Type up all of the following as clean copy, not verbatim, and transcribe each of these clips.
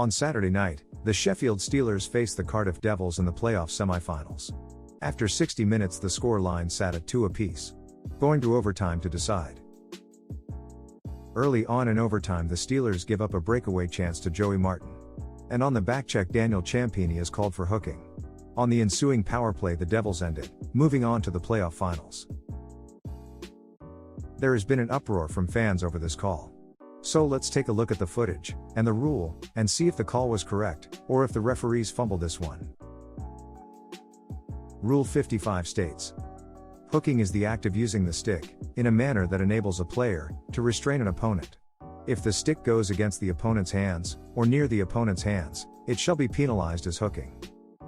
On Saturday night, the Sheffield Steelers faced the Cardiff Devils in the playoff semi-finals. After 60 minutes, the score line sat at 2 apiece, going to overtime to decide. Early on in overtime, the Steelers give up a breakaway chance to Joey Martin. And on the backcheck, Daniel Champini is called for hooking. On the ensuing power play, the Devils end it, moving on to the playoff finals. There has been an uproar from fans over this call. So let's take a look at the footage and the rule and see if the call was correct or if the referees fumbled this one. Rule 55 states, hooking is the act of using the stick in a manner that enables a player to restrain an opponent. If the stick goes against the opponent's hands or near the opponent's hands, it shall be penalized as hooking.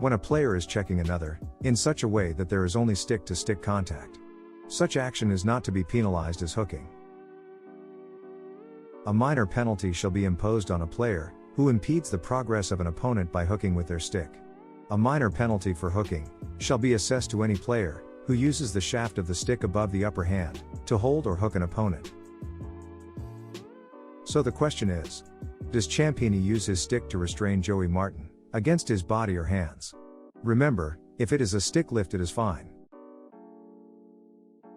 When a player is checking another in such a way that there is only stick-to-stick contact, such action is not to be penalized as hooking. A minor penalty shall be imposed on a player who impedes the progress of an opponent by hooking with their stick. A minor penalty for hooking shall be assessed to any player who uses the shaft of the stick above the upper hand to hold or hook an opponent. So the question is, does Champini use his stick to restrain Joey Martin against his body or hands? Remember, if it is a stick lift, it is fine.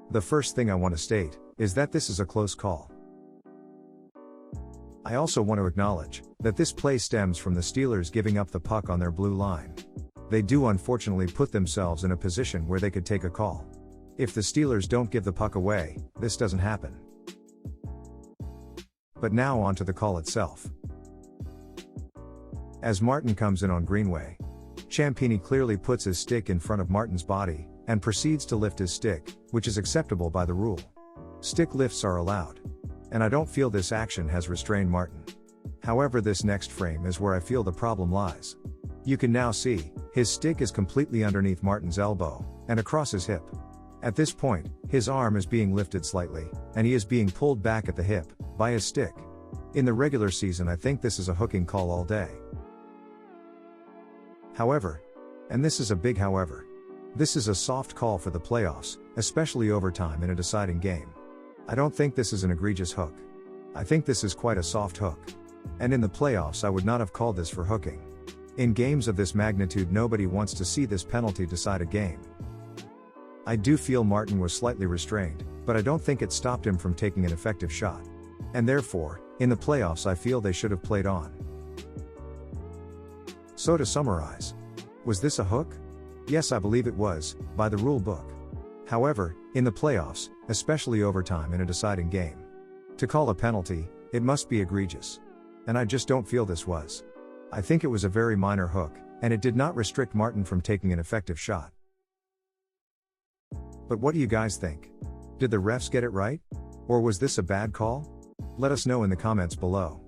The first thing I want to state is that this is a close call. I also want to acknowledge that this play stems from the Steelers giving up the puck on their blue line. They do unfortunately put themselves in a position where they could take a call. If the Steelers don't give the puck away, this doesn't happen. But now on to the call itself. As Martin comes in on Greenway, Champini clearly puts his stick in front of Martin's body and proceeds to lift his stick, which is acceptable by the rule. Stick lifts are allowed. And I don't feel this action has restrained Martin. However, this next frame is where I feel the problem lies. You can now see, his stick is completely underneath Martin's elbow, and across his hip. At this point, his arm is being lifted slightly, and he is being pulled back at the hip, by his stick. In the regular season, I think this is a hooking call all day. However, and this is a big however, this is a soft call for the playoffs, especially overtime in a deciding game. I don't think this is an egregious hook. I think this is quite a soft hook. And in the playoffs, I would not have called this for hooking. In games of this magnitude, nobody wants to see this penalty decide a game. I do feel Martin was slightly restrained, but I don't think it stopped him from taking an effective shot. And therefore, in the playoffs, I feel they should have played on. So to summarize, was this a hook? Yes, I believe it was, by the rule book. However, in the playoffs, especially overtime in a deciding game, to call a penalty, it must be egregious. And I just don't feel this was. I think it was a very minor hook, and it did not restrict Martin from taking an effective shot. But what do you guys think? Did the refs get it right? Or was this a bad call? Let us know in the comments below.